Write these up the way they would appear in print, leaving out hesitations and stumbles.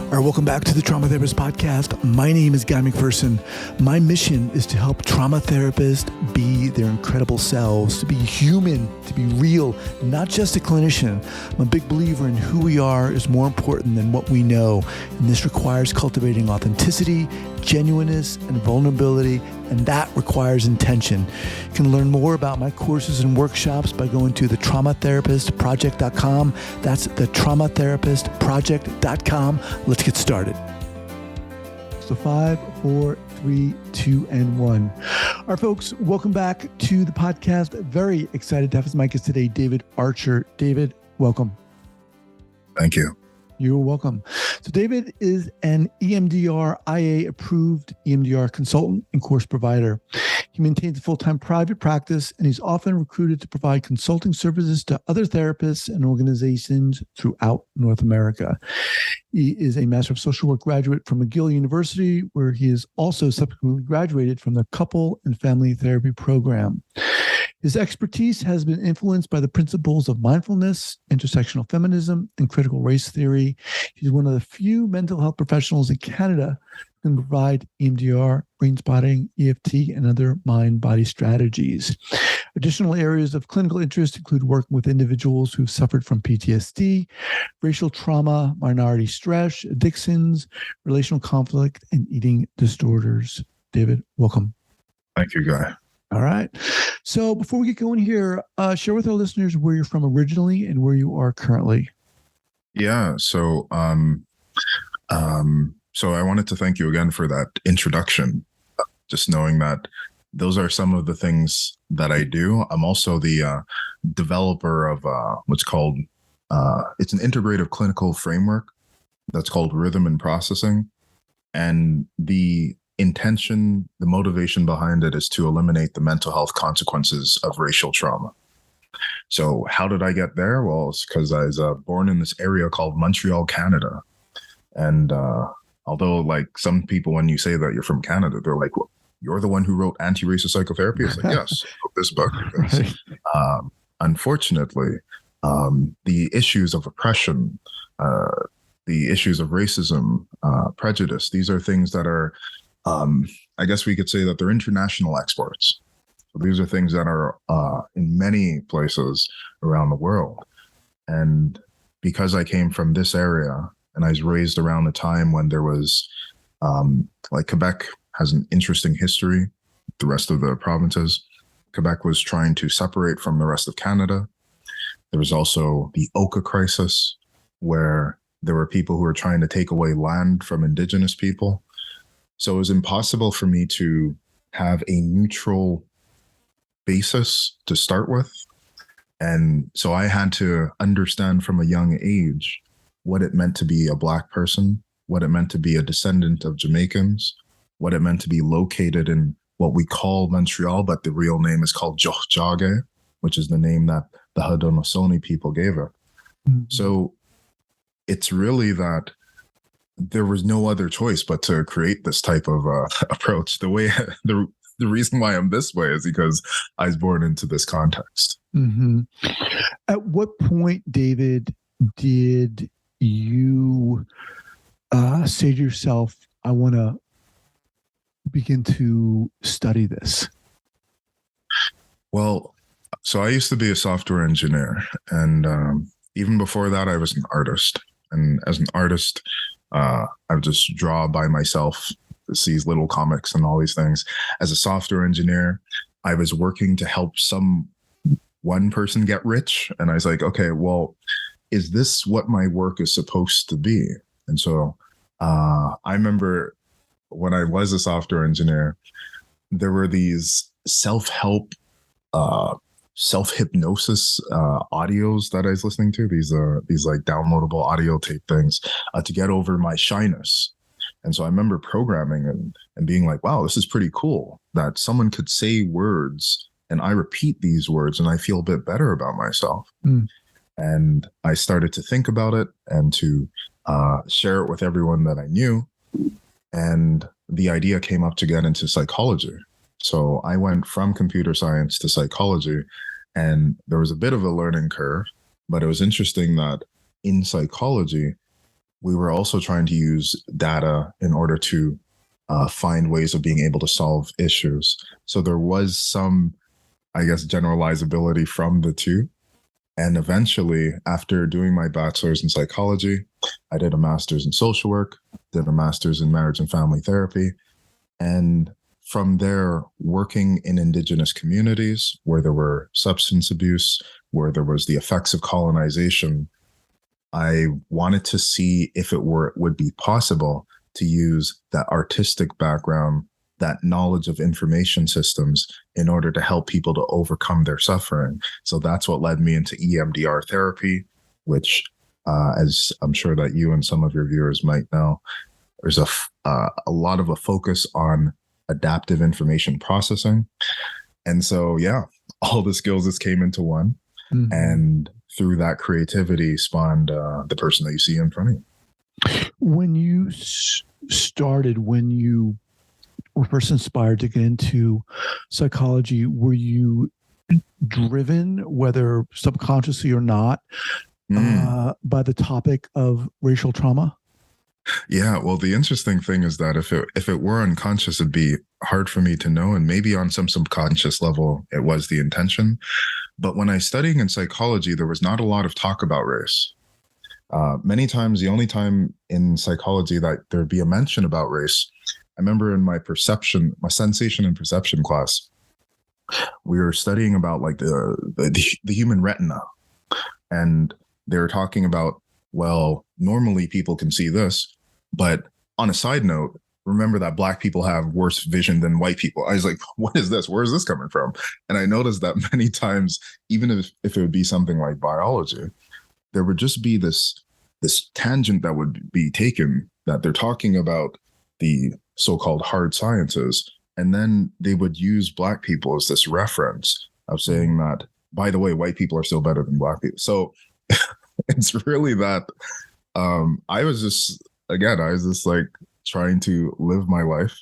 All right, welcome back to the Trauma Therapist Podcast. My name is Guy McPherson. My mission is to help trauma therapists be their incredible selves, to be human, to be real, not just a clinician. I'm a big believer in who we are is more important than what we know. And this requires cultivating authenticity, genuineness, and vulnerability, and that requires intention. You can learn more about my courses and workshops by going to thetraumatherapistproject.com. That's thetraumatherapistproject.com. Let's get started. So 5, 4, 3, 2, and 1. All right, folks, welcome back to the podcast. Very excited to have as my guest today, David Archer. David, welcome. Thank you. You're welcome. So David is an EMDRIA approved EMDR consultant and course provider. He maintains a full-time private practice, and he's often recruited to provide consulting services to other therapists and organizations throughout North America. He is a Master of Social Work graduate from McGill University, where he is also subsequently graduated from the Couple and Family Therapy program. His expertise has been influenced by the principles of mindfulness, intersectional feminism, and critical race theory. He's one of the few mental health professionals in Canada who can provide EMDR, Brainspotting, EFT, and other mind-body strategies. Additional areas of clinical interest include working with individuals who've suffered from PTSD, racial trauma, minority stress, addictions, relational conflict, and eating disorders. David, welcome. Thank you, Guy. All right. So before we get going here, share with our listeners where you're from originally and where you are currently. Yeah. So I wanted to thank you again for that introduction. Just knowing that those are some of the things that I do. I'm also the developer of what's called, it's an integrative clinical framework that's called Rhythm and Processing. And the intention, the motivation behind it is to eliminate the mental health consequences of racial trauma. So how did I get there? Well, it's because I was born in this area called Montreal, Canada. And although like some people, when you say that you're from Canada, they're like, well, you're the one who wrote Anti-Racist Psychotherapy? It's like, yes, I wrote this book. Because, unfortunately, the issues of oppression, the issues of racism, prejudice, these are things that are I guess we could say that they're international exports. So these are things that are in many places around the world. And because I came from this area and I was raised around a time when there was, like Quebec has an interesting history, the rest of the provinces. Quebec was trying to separate from the rest of Canada. There was also the Oka crisis, where there were people who were trying to take away land from Indigenous people. So it was impossible for me to have a neutral basis to start with. And so I had to understand from a young age what it meant to be a Black person, what it meant to be a descendant of Jamaicans, what it meant to be located in what we call Montreal, but the real name is called Tiohtià:ke, which is the name that the Haudenosaunee people gave it. Mm-hmm. So it's really that there was no other choice but to create this type of approach. The reason why I'm this way is because I was born into this context. Mm-hmm. At what point, David, did you say to yourself, I want to begin to study this? Well, so I used to be a software engineer, and even before that, I was an artist. And as an artist, I would just draw by myself, these little comics and all these things. As a software engineer, I was working to help one person get rich. And I was like, okay, well, is this what my work is supposed to be? And so I remember when I was a software engineer, there were these self-help, self-hypnosis audios that I was listening to, these like downloadable audio tape things to get over my shyness. And so I remember programming and being like, wow, this is pretty cool that someone could say words and I repeat these words and I feel a bit better about myself. Mm. And I started to think about it and to share it with everyone that I knew. And the idea came up to get into psychology. So I went from computer science to psychology, and there was a bit of a learning curve, but it was interesting that in psychology, we were also trying to use data in order to find ways of being able to solve issues. So there was some, I guess, generalizability from the two. And eventually, after doing my bachelor's in psychology, I did a master's in social work, did a master's in marriage and family therapy. And from there, working in indigenous communities where there were substance abuse, where there was the effects of colonization, I wanted to see if would be possible to use that artistic background, that knowledge of information systems in order to help people to overcome their suffering. So that's what led me into EMDR therapy, which, as I'm sure that you and some of your viewers might know, there's a lot of a focus on adaptive information processing. And so, yeah, all the skills just came into one. Mm-hmm. And through that creativity spawned the person that you see in front of you. When you started, when you were first inspired to get into psychology, were you driven, whether subconsciously or not, by the topic of racial trauma? Yeah, well, the interesting thing is that if it were unconscious, it'd be hard for me to know, and maybe on some subconscious level, it was the intention. But when I was studying in psychology, there was not a lot of talk about race. Many times, the only time in psychology that there'd be a mention about race, I remember in my sensation and perception class, we were studying about like the human retina, and they were talking about, well, normally people can see this, but on a side note, remember that Black people have worse vision than white people. I was like, what is this? Where is this coming from? And I noticed that many times, even if it would be something like biology, there would just be this tangent that would be taken, that they're talking about the so-called hard sciences. And then they would use Black people as this reference of saying that, by the way, white people are still better than Black people. So it's really that I was just like trying to live my life.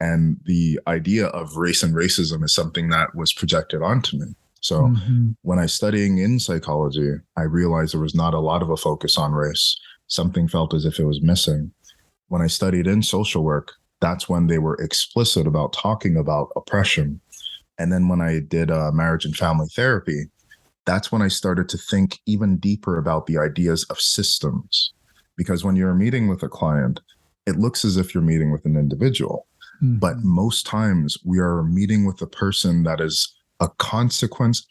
And the idea of race and racism is something that was projected onto me. So when I was studying in psychology, I realized there was not a lot of a focus on race. Something felt as if it was missing. When I studied in social work, that's when they were explicit about talking about oppression. And then when I did marriage and family therapy, that's when I started to think even deeper about the ideas of systems. Because when you're meeting with a client, it looks as if you're meeting with an individual. But most times we are meeting with a person that is a consequence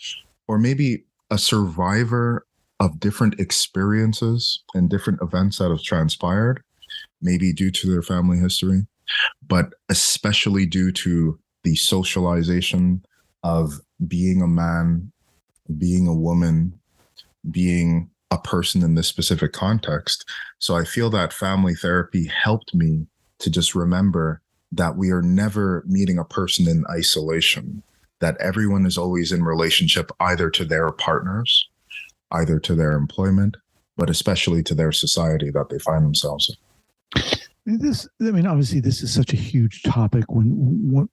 or maybe a survivor of different experiences and different events that have transpired, maybe due to their family history, but especially due to the socialization of being a man, being a woman, being a person in this specific context. So I feel that family therapy helped me to just remember that we are never meeting a person in isolation, that everyone is always in relationship either to their partners, either to their employment, but especially to their society that they find themselves in. Obviously, this is such a huge topic when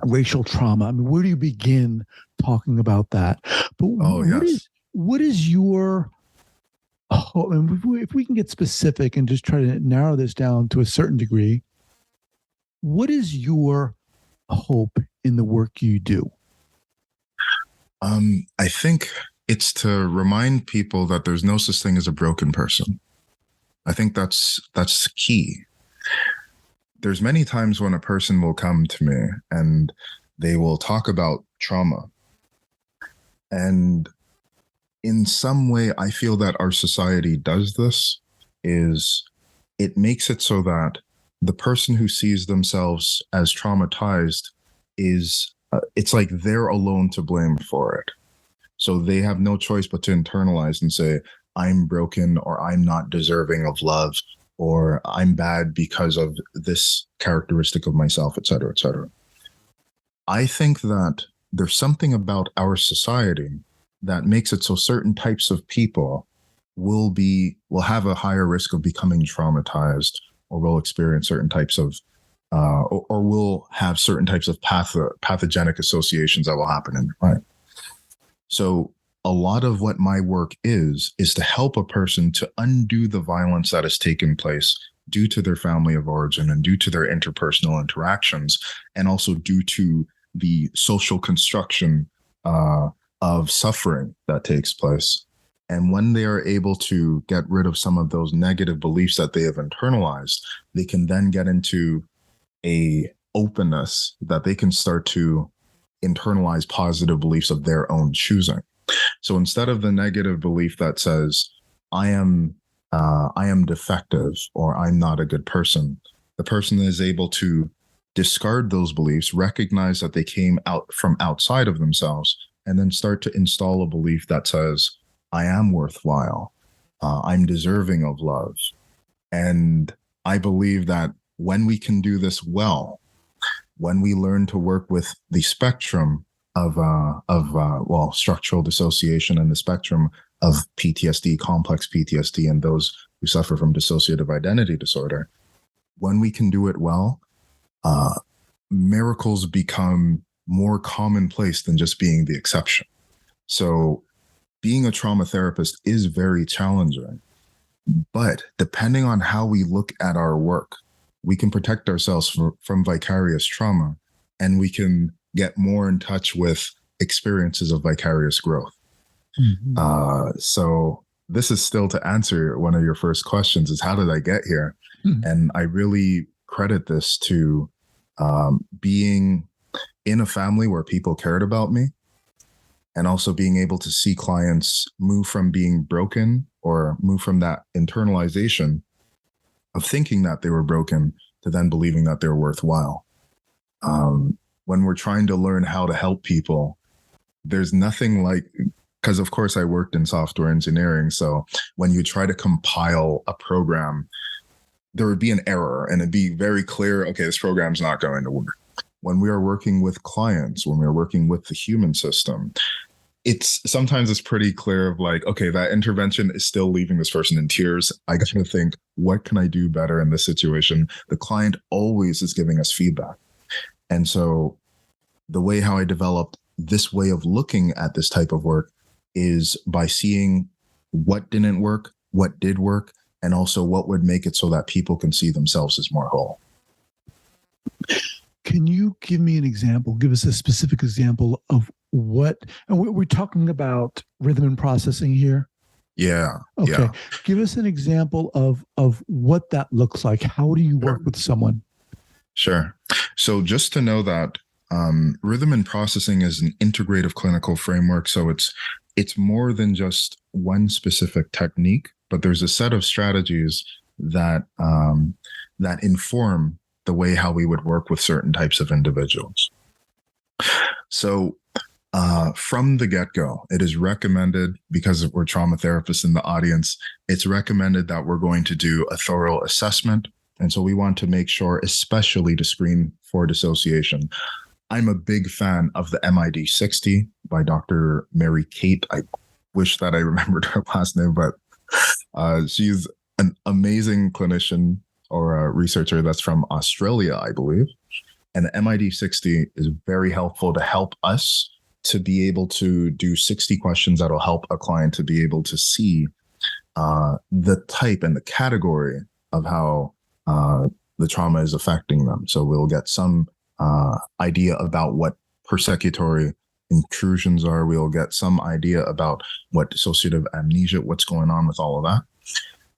racial trauma. Where do you begin talking about that? But what is your hope? And if we can get specific and just try to narrow this down to a certain degree, what is your hope in the work you do? I think it's to remind people that there's no such thing as a broken person. I think that's key. There's many times when a person will come to me and they will talk about trauma. And in some way, I feel that our society does this, is it makes it so that the person who sees themselves as traumatized is, it's like they're alone to blame for it. So they have no choice but to internalize and say, I'm broken, or I'm not deserving of love, or I'm bad because of this characteristic of myself, et cetera, et cetera. I think that there's something about our society that makes it so certain types of people will have a higher risk of becoming traumatized, or will experience certain types of or will have certain types of pathogenic associations that will happen in their mind. So a lot of what my work is to help a person to undo the violence that has taken place due to their family of origin and due to their interpersonal interactions, and also due to the social construction of suffering that takes place. And when they are able to get rid of some of those negative beliefs that they have internalized, they can then get into a openness that they can start to internalize positive beliefs of their own choosing. So instead of the negative belief that says, I am defective or I'm not a good person, the person is able to discard those beliefs, recognize that they came out from outside of themselves, and then start to install a belief that says, I am worthwhile. I'm deserving of love. And I believe that when we can do this well, when we learn to work with the spectrum of structural dissociation and the spectrum of PTSD, complex PTSD, and those who suffer from dissociative identity disorder, when we can do it well, miracles become more commonplace than just being the exception. So being a trauma therapist is very challenging, but depending on how we look at our work, we can protect ourselves from vicarious trauma, and we can get more in touch with experiences of vicarious growth. Mm-hmm. So this is still to answer one of your first questions, is how did I get here? Mm-hmm. And I really credit this to being in a family where people cared about me, and also being able to see clients move from being broken or move from that internalization of thinking that they were broken to then believing that they're worthwhile. When we're trying to learn how to help people, there's nothing like, because of course I worked in software engineering. So when you try to compile a program, there would be an error and it'd be very clear, okay, this program's not going to work. When we are working with clients, when we're working with the human system, sometimes it's pretty clear of like, okay, that intervention is still leaving this person in tears. I got to think, what can I do better in this situation? The client always is giving us feedback. And so the way how I developed this way of looking at this type of work is by seeing what didn't work, what did work, and also what would make it so that people can see themselves as more whole. Can you give me an example? Give us a specific example of what, and we're talking about rhythm and processing here. Yeah. Okay. Yeah. Give us an example of what that looks like. How do you work with someone? Sure. So just to know that rhythm and processing is an integrative clinical framework. So it's more than just one specific technique, but there's a set of strategies that that inform the way how we would work with certain types of individuals. So from the get-go, it is recommended, because we're trauma therapists in the audience, it's recommended that we're going to do a thorough assessment. And so we want to make sure, especially to screen for dissociation. I'm a big fan of the MID-60 by Dr. Mary Kate. I wish that I remembered her last name, but she's an amazing clinician or a researcher that's from Australia, I believe. And the MID-60 is very helpful to help us to be able to do 60 questions that'll help a client to be able to see the type and the category of how the trauma is affecting them. So we'll get some idea about what persecutory intrusions are. We'll get some idea about what dissociative amnesia, what's going on with all of that.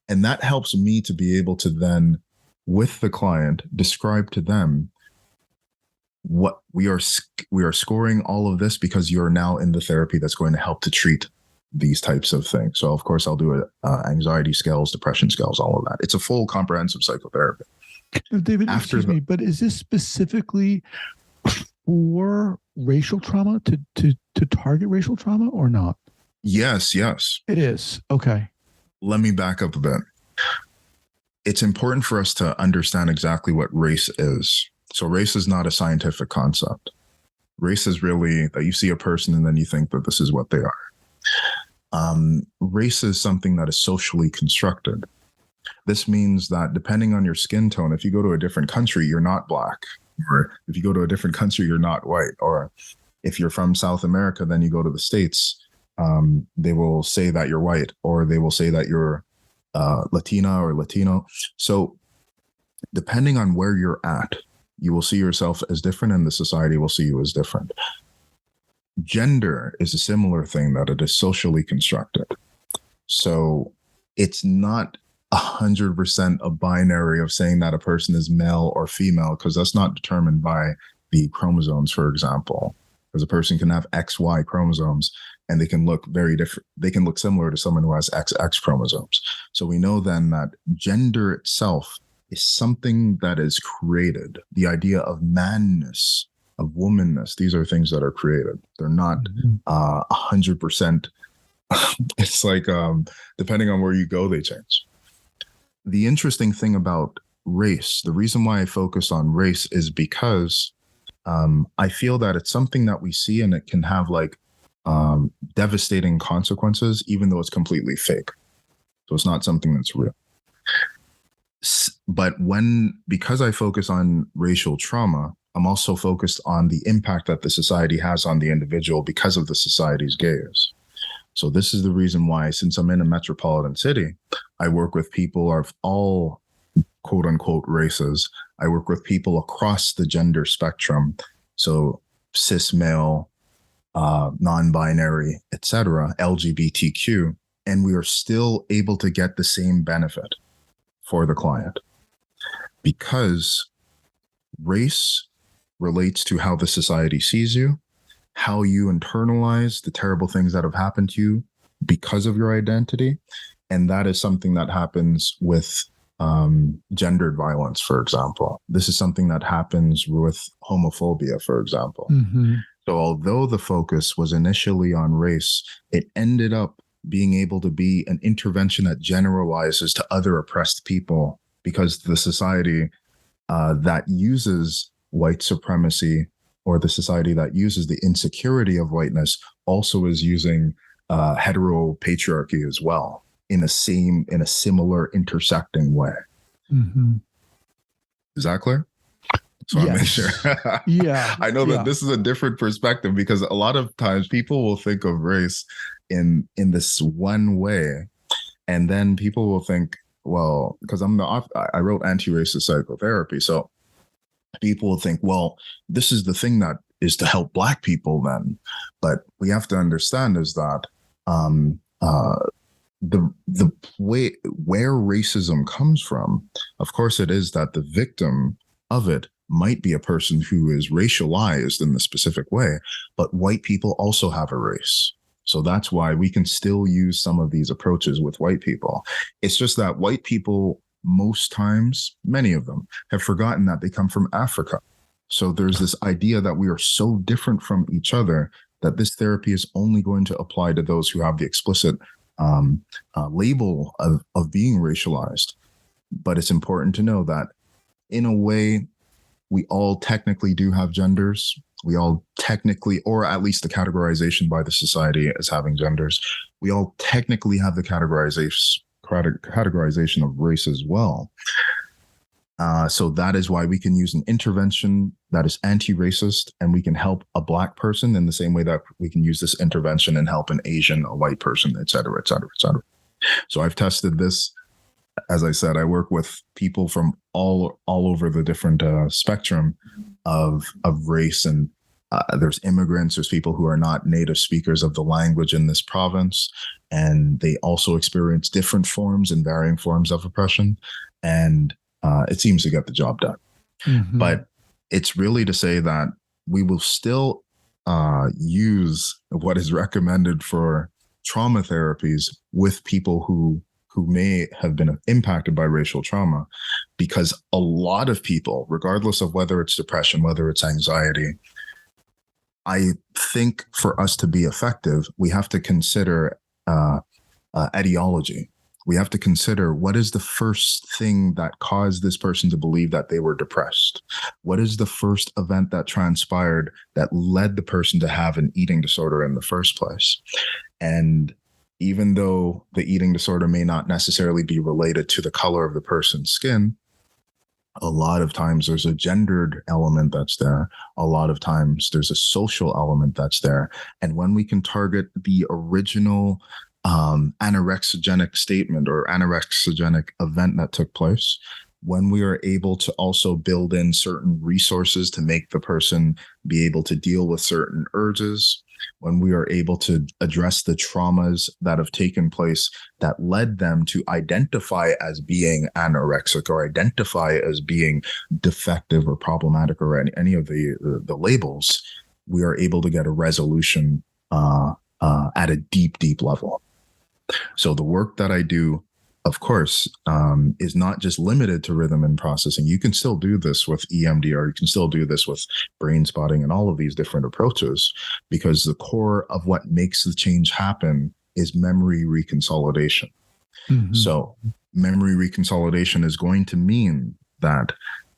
And that helps me to be able to then, with the client, describe to them what we are scoring all of this because you're now in the therapy that's going to help to treat these types of things. So of course I'll do anxiety scales, depression scales, all of that. It's a full comprehensive psychotherapy. David, excuse me, but is this specifically for racial trauma, to target racial trauma or not? Yes. It is. Okay. Let me back up a bit. It's important for us to understand exactly what race is. So race is not a scientific concept. Race is really that you see a person and then you think that this is what they are. Race is something that is socially constructed. This means that depending on your skin tone, if you go to a different country, you're not black. Or if you go to a different country, you're not white. Or if you're from South America, then you go to the States, they will say that you're white, or they will say that you're Latina or Latino. So depending on where you're at, you will see yourself as different, and the society will see you as different. Gender is a similar thing, that it is socially constructed. So it's not 100% a binary of saying that a person is male or female, because that's not determined by the chromosomes, for example. Because a person can have XY chromosomes and they can look very different. They can look similar to someone who has XX chromosomes. So we know then that gender itself is something that is created. The idea of manness, of womanness, these are things that are created. They're not 100%. It's like, depending on where you go, they change. The interesting thing about race, the reason why I focus on race is because I feel that it's something that we see and it can have like devastating consequences, even though it's completely fake. So it's not something that's real. But because I focus on racial trauma, I'm also focused on the impact that the society has on the individual because of the society's gaze. So this is the reason why, since I'm in a metropolitan city, I work with people of all quote unquote races. I work with people across the gender spectrum. So cis male, non-binary, etc., LGBTQ, and we are still able to get the same benefit for the client, because race relates to how the society sees you, how you internalize the terrible things that have happened to you because of your identity. And that is something that happens with gendered violence, for example. This is something that happens with homophobia, for example. Mm-hmm. So although the focus was initially on race, it ended up being able to be an intervention that generalizes to other oppressed people, because the society that uses white supremacy, or the society that uses the insecurity of whiteness, also is using heteropatriarchy as well, in a similar intersecting way. Mm-hmm. Is that clear? So yes. I make sure. Yeah. I know that this is a different perspective, because a lot of times people will think of race in this one way, and then people will think, well, because I wrote anti-racist psychotherapy, so people will think, well, this is the thing that is to help Black people then. But we have to understand is that the way where racism comes from, of course, it is that the victim of it might be a person who is racialized in the specific way, but white people also have a race. So that's why we can still use some of these approaches with white people. It's just that white people, most times, many of them, have forgotten that they come from Africa. So there's this idea that we are so different from each other that this therapy is only going to apply to those who have the explicit label of being racialized. But it's important to know that, in a way, we all technically do have genders. We all technically, or at least the categorization by the society as having genders, we all technically have the categorization of race as well. So that is why we can use an intervention that is anti-racist, and we can help a Black person in the same way that we can use this intervention and help an Asian, a white person, et cetera, et cetera, et cetera. So I've tested this. As I said, I work with people from all over the different spectrum of race, and there's immigrants, there's people who are not native speakers of the language in this province, and they also experience different forms and varying forms of oppression, and it seems to get the job done. Mm-hmm. But it's really to say that we will still use what is recommended for trauma therapies with people who may have been impacted by racial trauma, because a lot of people, regardless of whether it's depression, whether it's anxiety, I think for us to be effective, we have to consider etiology. We have to consider, what is the first thing that caused this person to believe that they were depressed? What is the first event that transpired that led the person to have an eating disorder in the first place? And even though the eating disorder may not necessarily be related to the color of the person's skin, a lot of times there's a gendered element that's there. A lot of times there's a social element that's there. And when we can target the original anorexigenic statement or anorexigenic event that took place, when we are able to also build in certain resources to make the person be able to deal with certain urges, when we are able to address the traumas that have taken place that led them to identify as being anorexic or identify as being defective or problematic or any of the labels, we are able to get a resolution at a deep, deep level. So the work that I do, of course, is not just limited to rhythm and processing. You can still do this with EMDR. You can still do this with Brainspotting and all of these different approaches, because the core of what makes the change happen is memory reconsolidation. Mm-hmm. So memory reconsolidation is going to mean that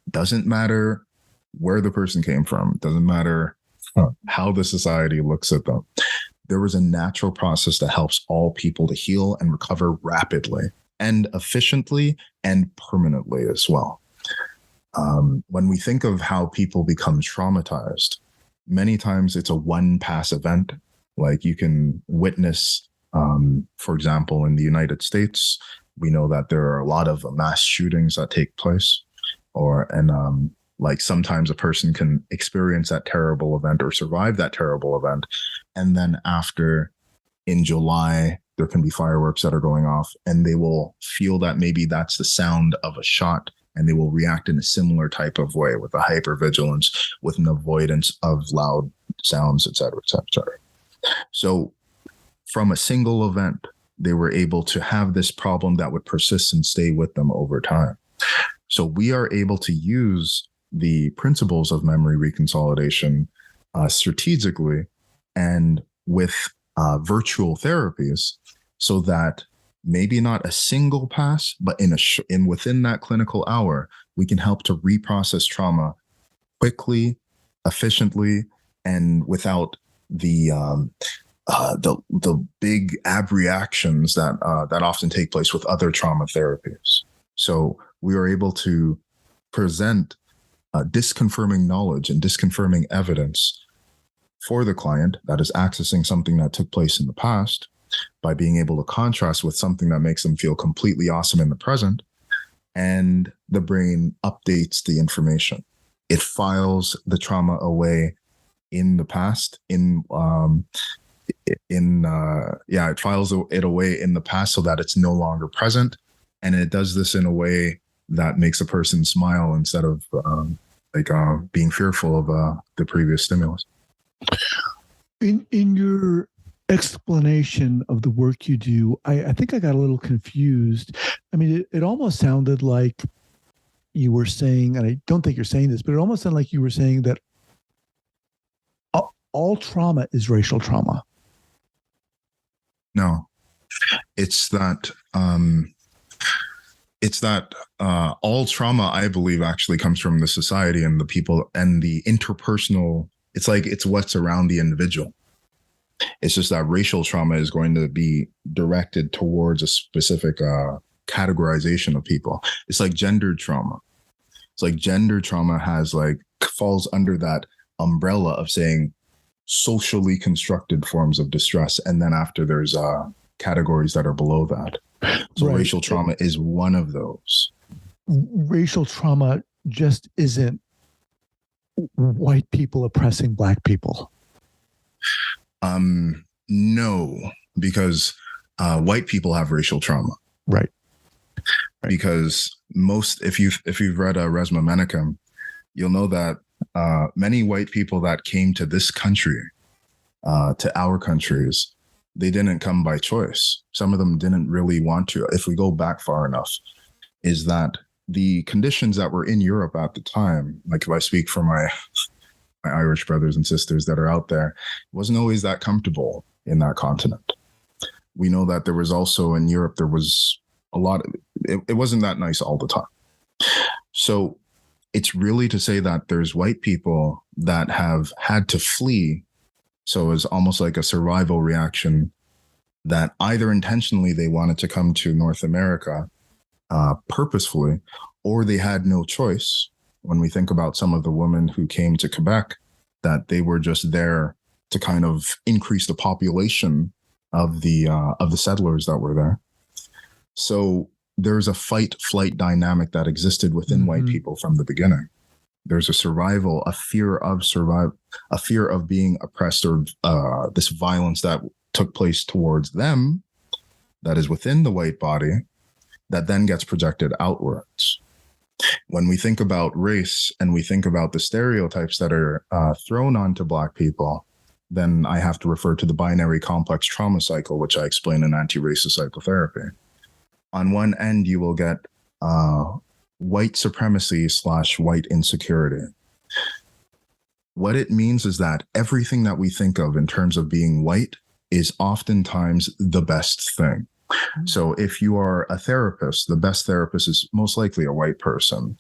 doesn't matter where the person came from, doesn't matter how the society looks at them. There is a natural process that helps all people to heal and recover rapidly and efficiently and permanently as well. When we think of how people become traumatized, many times it's a one-pass event. Like you can witness, for example, in the United States, we know that there are a lot of mass shootings that take place, like sometimes a person can experience that terrible event or survive that terrible event. And then after, in July, there can be fireworks that are going off and they will feel that maybe that's the sound of a shot, and they will react in a similar type of way with a hypervigilance, with an avoidance of loud sounds, et cetera, et cetera, et cetera. So from a single event, they were able to have this problem that would persist and stay with them over time. So we are able to use the principles of memory reconsolidation strategically and with virtual therapies, so that maybe not a single pass, but within that clinical hour, we can help to reprocess trauma quickly, efficiently, and without the big abreactions that often take place with other trauma therapies. So we are able to present disconfirming knowledge and disconfirming evidence for the client that is accessing something that took place in the past, by being able to contrast with something that makes them feel completely awesome in the present. And the brain updates the information. It files the trauma away in the past, it files it away in the past so that it's no longer present. And it does this in a way that makes a person smile instead of being fearful of the previous stimulus. In your explanation of the work you do, I think I got a little confused. I mean, it almost sounded like you were saying, and I don't think you're saying this, but it almost sounded like you were saying that all trauma is racial trauma. No, it's that all trauma, I believe, actually comes from the society and the people and the interpersonal. It's what's around the individual. It's just that racial trauma is going to be directed towards a specific categorization of people. It's like gendered trauma. It's like gender trauma falls under that umbrella of saying socially constructed forms of distress. And then after there's categories that are below that. So right. Racial trauma is one of those. Racial trauma just isn't white people oppressing Black people. No, because white people have racial trauma. Right. Because if you've read Resmaa Menakem, you'll know that many white people that came to this country, to our countries, they didn't come by choice. Some of them didn't really want to. If we go back far enough, is that the conditions that were in Europe at the time, like if I speak for my Irish brothers and sisters that are out there, it wasn't always that comfortable in that continent. We know that there was also in Europe, there was a lot of, it wasn't that nice all the time. So it's really to say that there's white people that have had to flee. So it's almost like a survival reaction that either intentionally they wanted to come to North America purposefully, or they had no choice. When we think about some of the women who came to Quebec, that they were just there to kind of increase the population of the settlers that were there. So there's a fight-flight dynamic that existed within white people from the beginning. There's a survival, a fear of being oppressed, or this violence that took place towards them that is within the white body that then gets projected outwards. When we think about race and we think about the stereotypes that are thrown onto Black people, then I have to refer to the binary complex trauma cycle, which I explain in anti-racist psychotherapy. On one end, you will get white supremacy / white insecurity. What it means is that everything that we think of in terms of being white is oftentimes the best thing. So if you are a therapist, the best therapist is most likely a white person.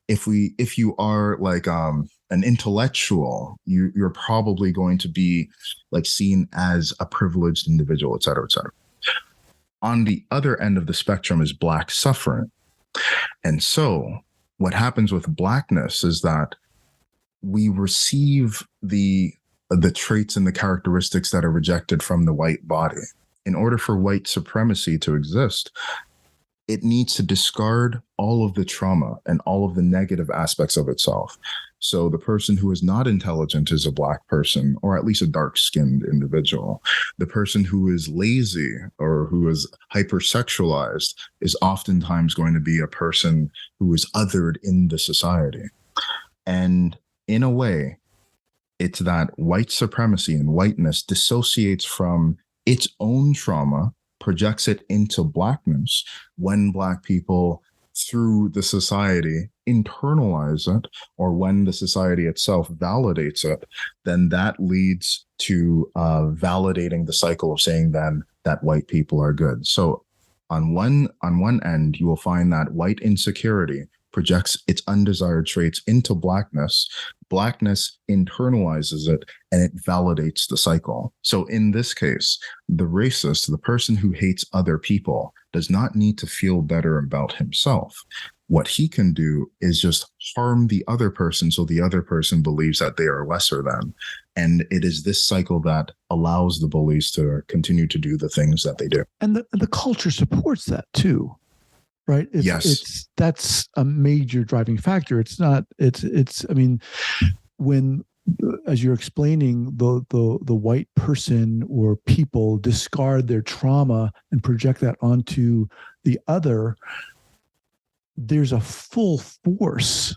If you are like an intellectual, you're probably going to be like seen as a privileged individual, et cetera, et cetera. On the other end of the spectrum is Black suffering. And so what happens with Blackness is that we receive the traits and the characteristics that are rejected from the white body. In order for white supremacy to exist, it needs to discard all of the trauma and all of the negative aspects of itself. So the person who is not intelligent is a Black person, or at least a dark-skinned individual. The person who is lazy or who is hypersexualized is oftentimes going to be a person who is othered in the society. And in a way, it's that white supremacy and whiteness dissociates from its own trauma, projects it into Blackness when Black people, through the society, internalize it, or when the society itself validates it, then that leads to validating the cycle of saying then that white people are good. So on one end, you will find that white insecurity projects its undesired traits into Blackness. Blackness internalizes it and it validates the cycle. So in this case, the racist, the person who hates other people, does not need to feel better about himself. What he can do is just harm the other person so the other person believes that they are lesser than. And it is this cycle that allows the bullies to continue to do the things that they do. And the culture supports that too. Right. That's a major driving factor. I mean, when, as you're explaining, the white person or people discard their trauma and project that onto the other, there's a full force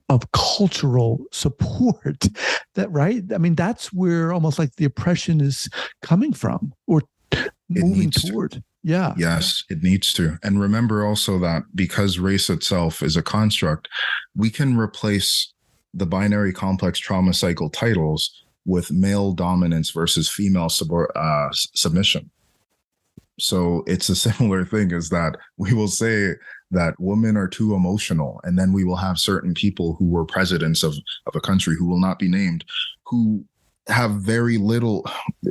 of cultural support that, right? I mean, that's where almost like the oppression is coming from or moving toward. Yeah. Yes, it needs to. And remember also that because race itself is a construct, we can replace the binary complex trauma cycle titles with male dominance versus female submission. So it's a similar thing, is that we will say that women are too emotional, and then we will have certain people who were presidents of a country who will not be named, who have very little,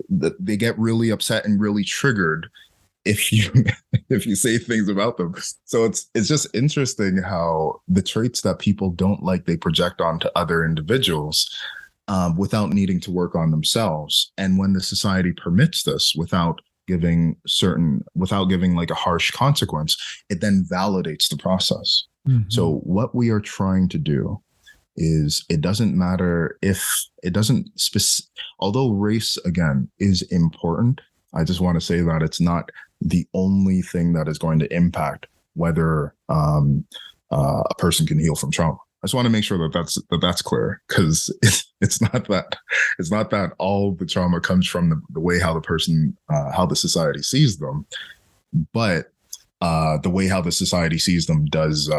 they get really upset and really triggered if you say things about them. So it's just interesting how the traits that people don't like, they project onto other individuals without needing to work on themselves. And when the society permits this without giving like a harsh consequence, it then validates the process. Mm-hmm. So what we are trying to do is, it doesn't matter if it doesn't although race again is important, I just want to say that it's not the only thing that is going to impact whether a person can heal from trauma. I just want to make sure that that's clear, because it's not that all the trauma comes from the way how the person, how the society sees them, but the way how the society sees them does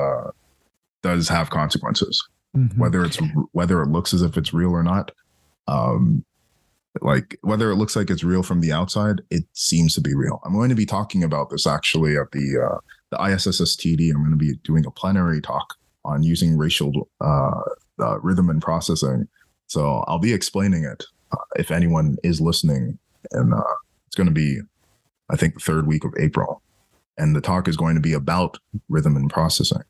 have consequences, mm-hmm. whether it looks as if it's real or not. Like whether it looks like it's real from the outside, it seems to be real. I'm going to be talking about this actually at the ISSSTD. I'm going to be doing a plenary talk on using racial rhythm and processing. So I'll be explaining it if anyone is listening, and it's going to be I think the third week of April. And the talk is going to be about rhythm and processing.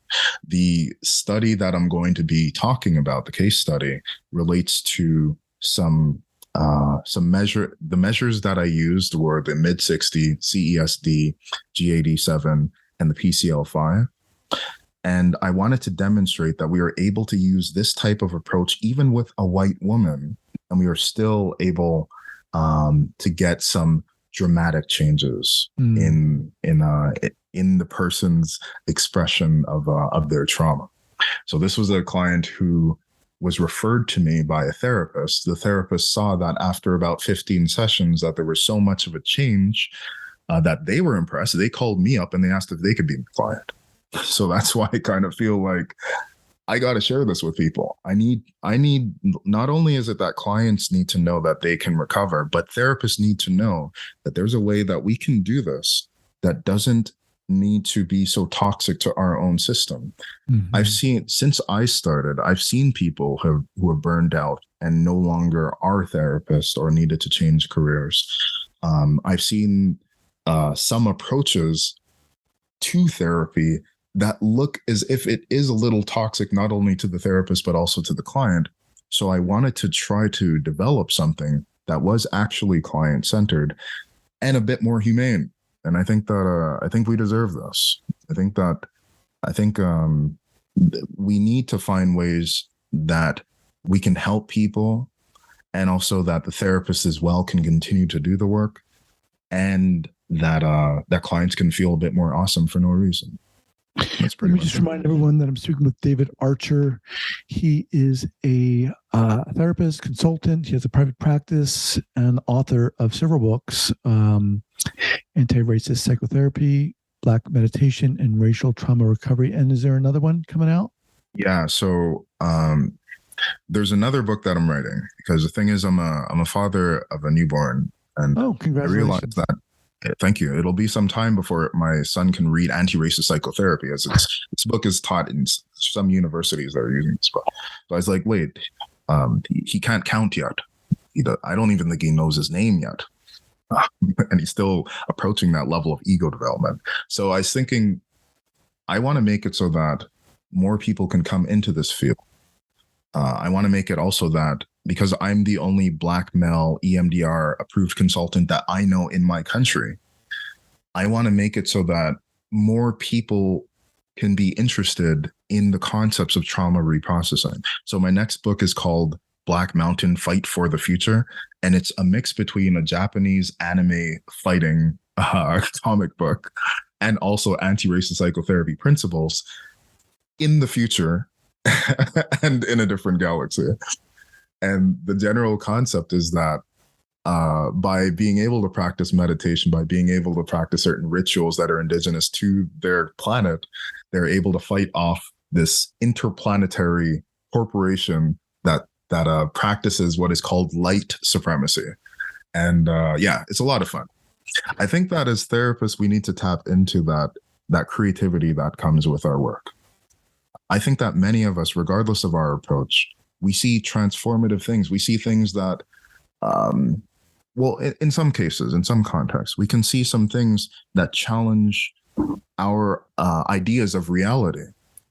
The study that I'm going to be talking about, the case study, relates to some the measures that I used were the mid-60, CESD, G87, and the PCL5. And I wanted to demonstrate that we are able to use this type of approach even with a white woman, and we are still able to get some dramatic changes in the person's expression of their trauma. So this was a client who was referred to me by a therapist. The therapist saw that after about 15 sessions that there was so much of a change that they were impressed. They called me up and they asked if they could be my client. So that's why I kind of feel like I got to share this with people. I need, not only is it that clients need to know that they can recover, but therapists need to know that there's a way that we can do this that doesn't need to be so toxic to our own system. Mm-hmm. Since I started, I've seen people who have burned out and no longer are therapists or needed to change careers. I've seen some approaches to therapy that look as if it is a little toxic, not only to the therapist, but also to the client. So I wanted to try to develop something that was actually client-centered and a bit more humane. And I think that we deserve this. I think we need to find ways that we can help people, and also that the therapist as well can continue to do the work, and that clients can feel a bit more awesome for no reason. Let me just remind everyone that I'm speaking with David Archer. He is a therapist, consultant. He has a private practice and author of several books, Anti-Racist Psychotherapy, Black Meditation, and Racial Trauma Recovery. And is there another one coming out? Yeah. So there's another book that I'm writing, because the thing is, I'm a father of a newborn, and congratulations. I realized that. Thank you. It'll be some time before my son can read Anti-Racist Psychotherapy, as this book is taught in some universities that are using this book. So I was like, wait, he can't count yet. I don't even think he knows his name yet. And he's still approaching that level of ego development. So I was thinking, I want to make it so that more people can come into this field. I want to make it also that, because I'm the only Black male EMDR approved consultant that I know in my country, I want to make it so that more people can be interested in the concepts of trauma reprocessing. So my next book is called Black Mountain Fight for the Future. And it's a mix between a Japanese anime fighting comic book and also anti-racist psychotherapy principles in the future and in a different galaxy. And the general concept is that by being able to practice meditation, by being able to practice certain rituals that are indigenous to their planet, they're able to fight off this interplanetary corporation that practices what is called light supremacy. And it's a lot of fun. I think that as therapists, we need to tap into that creativity that comes with our work. I think that many of us, regardless of our approach, we see transformative things. We see things that, in some cases, in some contexts, we can see some things that challenge our ideas of reality.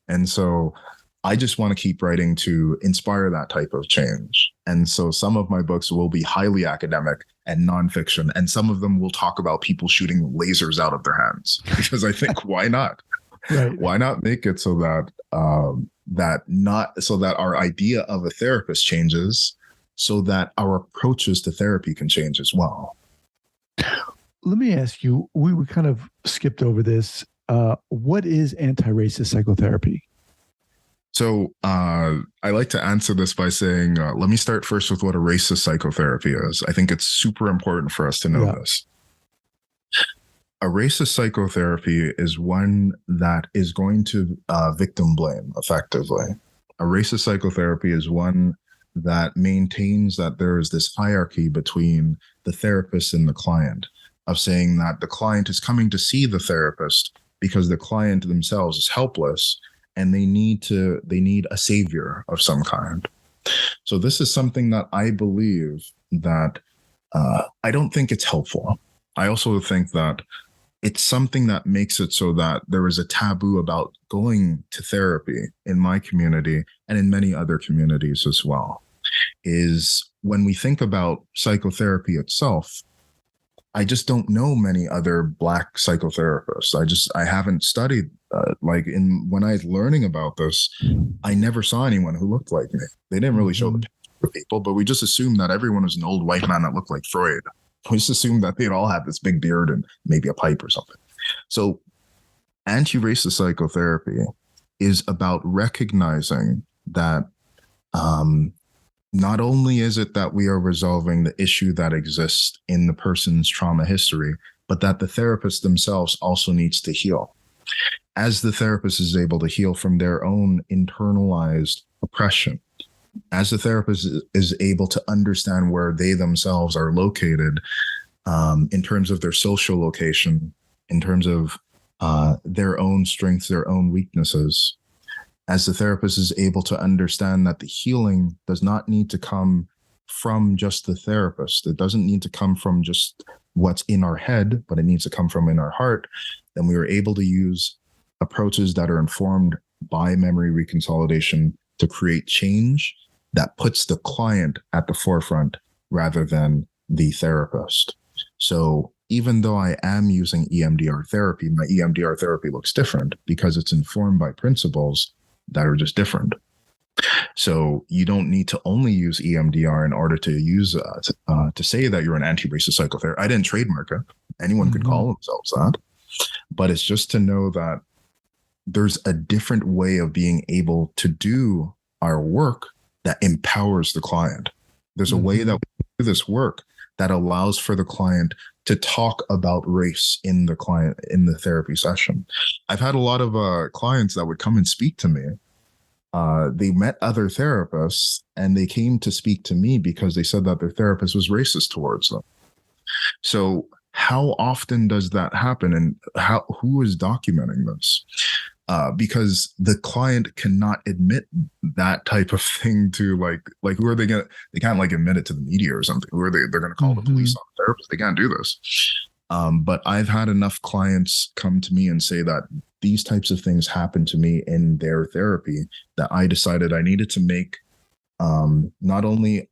And so I just want to keep writing to inspire that type of change. And so some of my books will be highly academic and nonfiction, and some of them will talk about people shooting lasers out of their hands, because I think, why not? Right. Why not make it so that that our idea of a therapist changes, so that our approaches to therapy can change as well? Let me ask you, we kind of skipped over this. What is anti-racist psychotherapy? So I like to answer this by saying, let me start first with what a racist psychotherapy is. I think it's super important for us to know this. A racist psychotherapy is one that is going to victim blame effectively. A racist psychotherapy is one that maintains that there is this hierarchy between the therapist and the client, of saying that the client is coming to see the therapist because the client themselves is helpless and they need a savior of some kind. So this is something that I believe that I don't think it's helpful. I also think that it's something that makes it so that there is a taboo about going to therapy in my community and in many other communities as well. Is when we think about psychotherapy itself, I just don't know many other Black psychotherapists. I haven't studied when I was learning about this, I never saw anyone who looked like me. They didn't really show the picture for people, but we just assumed that everyone was an old white man that looked like Freud. We just assumed that they'd all have this big beard and maybe a pipe or something. So anti-racist psychotherapy is about recognizing that not only is it that we are resolving the issue that exists in the person's trauma history, but that the therapist themselves also needs to heal. As the therapist is able to heal from their own internalized oppression, as the therapist is able to understand where they themselves are located in terms of their social location, in terms of their own strengths, their own weaknesses, as the therapist is able to understand that the healing does not need to come from just the therapist. It doesn't need to come from just what's in our head, but it needs to come from in our heart. Then we are able to use approaches that are informed by memory reconsolidation to create change that puts the client at the forefront rather than the therapist. So even though I am using EMDR therapy, my EMDR therapy looks different because it's informed by principles that are just different. So you don't need to only use EMDR in order to use to say that you're an anti-racist psychotherapist. I didn't trademark it. Anyone could call themselves that. But it's just to know that there's a different way of being able to do our work that empowers the client. There's a way that we do this work that allows for the client to talk about race in the therapy session. I've had a lot of clients that would come and speak to me. They met other therapists and they came to speak to me because they said that their therapist was racist towards them. So how often does that happen, and who is documenting this? Because the client cannot admit that type of thing to who are they gonna? They can't admit it to the media or something. Who are they? They're gonna call the police on the therapist. They can't do this. But I've had enough clients come to me and say that these types of things happen to me in their therapy that I decided I needed to make. Not only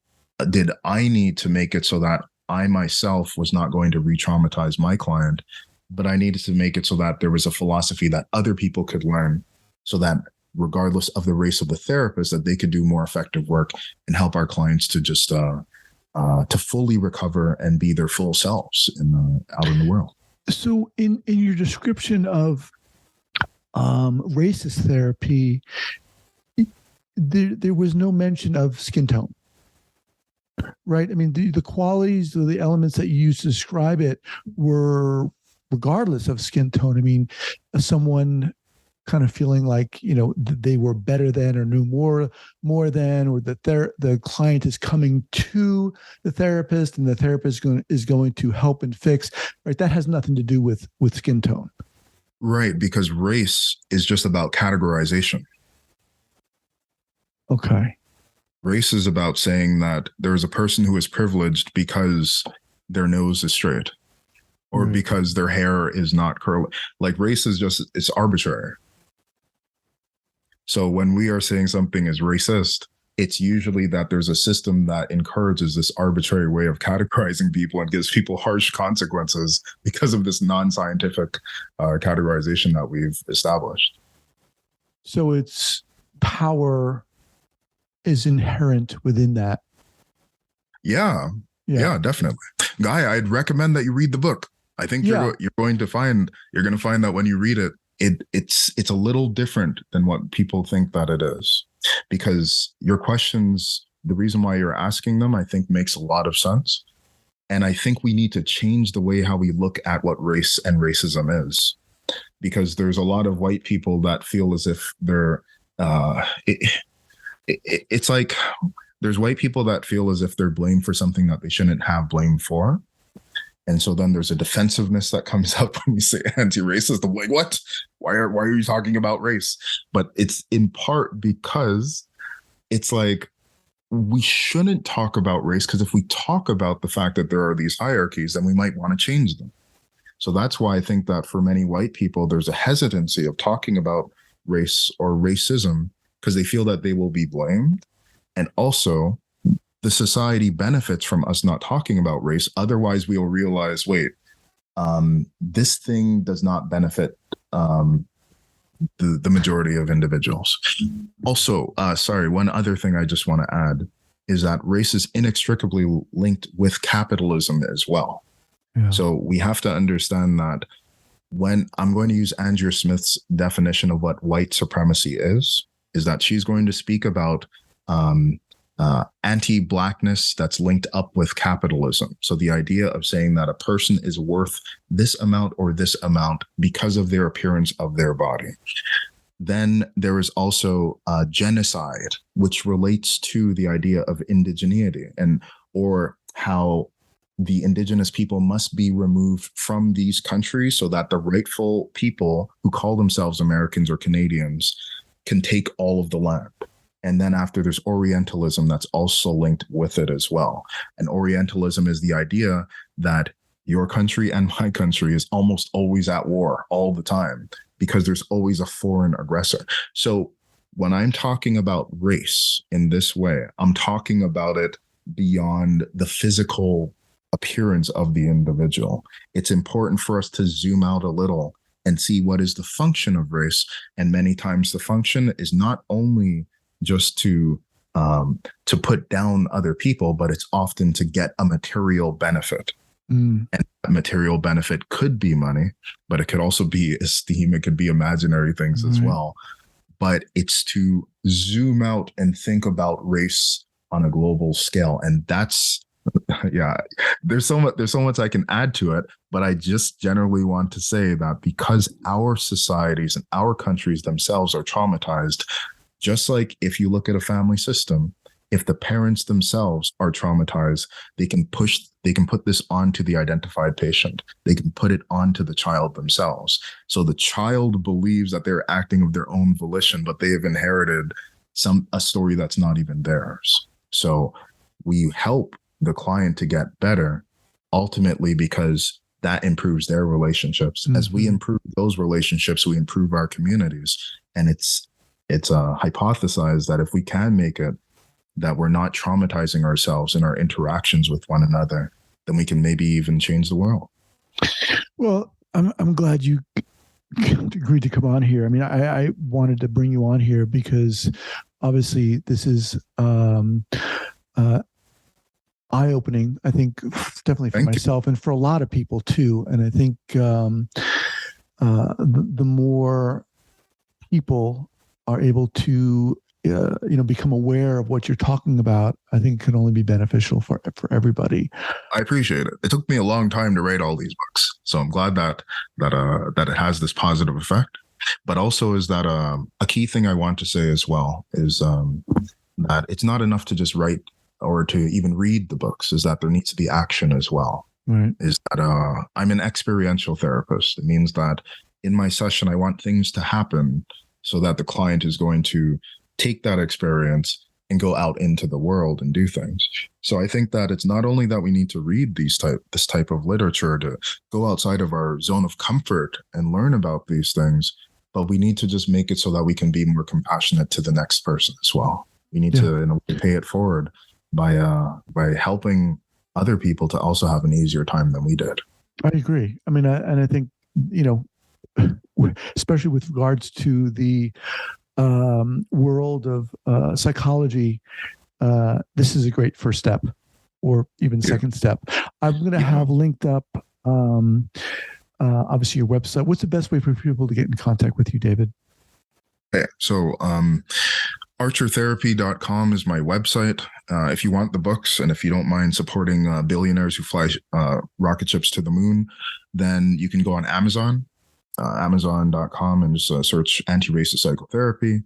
did I need to make it so that I myself was not going to re-traumatize my client, but I needed to make it so that there was a philosophy that other people could learn, so that regardless of the race of the therapist, that they could do more effective work and help our clients to just to fully recover and be their full selves out in the world. So in your description of racist therapy, there was no mention of skin tone, right? I mean, the qualities or the elements that you used to describe it were regardless of skin tone. I mean, someone kind of feeling like, they were better than or knew more than, or that the client is coming to the therapist and the therapist is going to help and fix, right? That has nothing to do with skin tone. Right, because race is just about categorization. Okay. Race is about saying that there's a person who is privileged because their nose is straight, or because their hair is not curly. Race is it's arbitrary. So when we are saying something is racist, it's usually that there's a system that encourages this arbitrary way of categorizing people and gives people harsh consequences because of this non-scientific categorization that we've established. So it's power is inherent within that. Yeah, definitely. Guy, I'd recommend that you read the book. I think you're going to find that when you read it, it's a little different than what people think that it is, because your questions, the reason why you're asking them, I think makes a lot of sense. And I think we need to change the way how we look at what race and racism is, because there's a lot of white people that feel as if they're, it's like there's white people that feel as if they're blamed for something that they shouldn't have blame for. And so then there's a defensiveness that comes up when you say anti-racist. I'm like, what? Why are you talking about race? But it's in part because it's like we shouldn't talk about race, because if we talk about the fact that there are these hierarchies, then we might want to change them. So that's why I think that for many white people, there's a hesitancy of talking about race or racism because they feel that they will be blamed. And also, the society benefits from us not talking about race. Otherwise, we'll realize, wait, this thing does not benefit the majority of individuals. Also, one other thing I just want to add is that race is inextricably linked with capitalism as well. Yeah. So we have to understand that when I'm going to use Andrea Smith's definition of what white supremacy is that she's going to speak about anti-blackness that's linked up with capitalism. So the idea of saying that a person is worth this amount or this amount because of their appearance of their body. Then there is also genocide, which relates to the idea of indigeneity or how the indigenous people must be removed from these countries so that the rightful people who call themselves Americans or Canadians can take all of the land. And then after, there's Orientalism that's also linked with it as well. And Orientalism is the idea that your country and my country is almost always at war all the time because there's always a foreign aggressor. So when I'm talking about race in this way, I'm talking about it beyond the physical appearance of the individual. It's important for us to zoom out a little and see what is the function of race. And many times the function is not only just to put down other people, but it's often to get a material benefit. And that material benefit could be money, but it could also be esteem. It could be imaginary things as well. But it's to zoom out and think about race on a global scale. And that's, yeah, there's so much I can add to it, but I just generally want to say that because our societies and our countries themselves are traumatized, just like if you look at a family system, if the parents themselves are traumatized, they can put this onto the identified patient. They can put it onto the child themselves. So the child believes that they're acting of their own volition, but they have inherited a story that's not even theirs. So we help the client to get better ultimately because that improves their relationships. As we improve those relationships, we improve our communities. And it's hypothesized that if we can make it that we're not traumatizing ourselves in our interactions with one another, then we can maybe even change the world. Well, I'm glad you agreed to come on here. I mean, I wanted to bring you on here because obviously this is eye-opening, I think, definitely for myself and for a lot of people too. And I think the more people are able to become aware of what you're talking about, I think it can only be beneficial for everybody. I appreciate it. It took me a long time to write all these books, so I'm glad that it has this positive effect. But also is that a key thing I want to say as well is that it's not enough to just write or to even read the books. Is that there needs to be action as well. Right. Is that I'm an experiential therapist. It means that in my session, I want things to happen so that the client is going to take that experience and go out into the world and do things. So I think that it's not only that we need to read this type of literature to go outside of our zone of comfort and learn about these things, but we need to just make it so that we can be more compassionate to the next person as well. We need to, in a way, pay it forward by helping other people to also have an easier time than we did. I agree. I mean, and I think, especially with regards to the world of psychology, this is a great first step or even second step. I'm going to have linked up, obviously, your website. What's the best way for people to get in contact with you, David? Yeah, so archertherapy.com is my website. If you want the books and if you don't mind supporting billionaires who fly rocket ships to the moon, then you can go on Amazon. Amazon.com and just search anti-racist psychotherapy,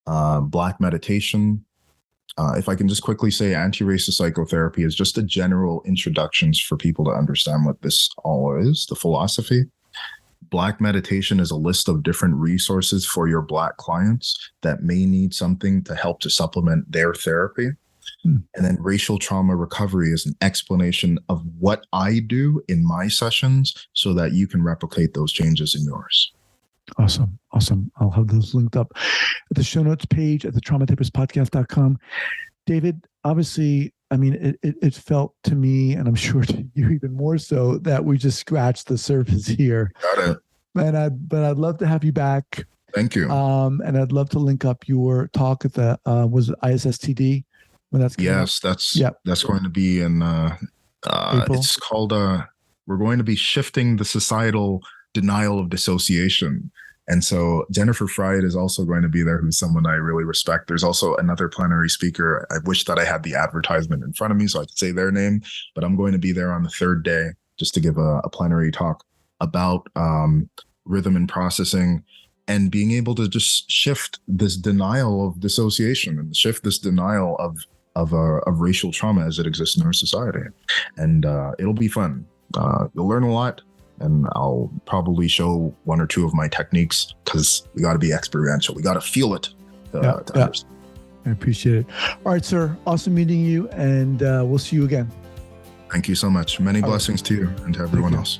Black meditation. If I can just quickly say, anti-racist psychotherapy is just a general introductions for people to understand what this all is, the philosophy. Black meditation is a list of different resources for your Black clients that may need something to help to supplement their therapy. And then racial trauma recovery is an explanation of what I do in my sessions so that you can replicate those changes in yours. Awesome. I'll have those linked up at the show notes page at the traumatherapistpodcast.com. David, obviously, I mean, it felt to me, and I'm sure to you even more so, that we just scratched the surface here. Got it. But I'd love to have you back. Thank you. And I'd love to link up your talk at the was it ISSTD when that's coming yes, up? that's going to be in April? It's called we're going to be shifting the societal denial of dissociation. And so Jennifer Fried is also going to be there, who's someone I really respect. There's also another plenary speaker. I wish that I had the advertisement in front of me so I could say their name, but I'm going to be there on the third day just to give a plenary talk about rhythm and processing and being able to just shift this denial of dissociation and shift this denial of racial trauma as it exists in our society. And it'll be fun. You'll learn a lot. And I'll probably show one or two of my techniques because we got to be experiential. We got to feel it. I appreciate it. All right, sir. Awesome meeting you, and we'll see you again. Thank you so much. Many blessings to you and to everyone else.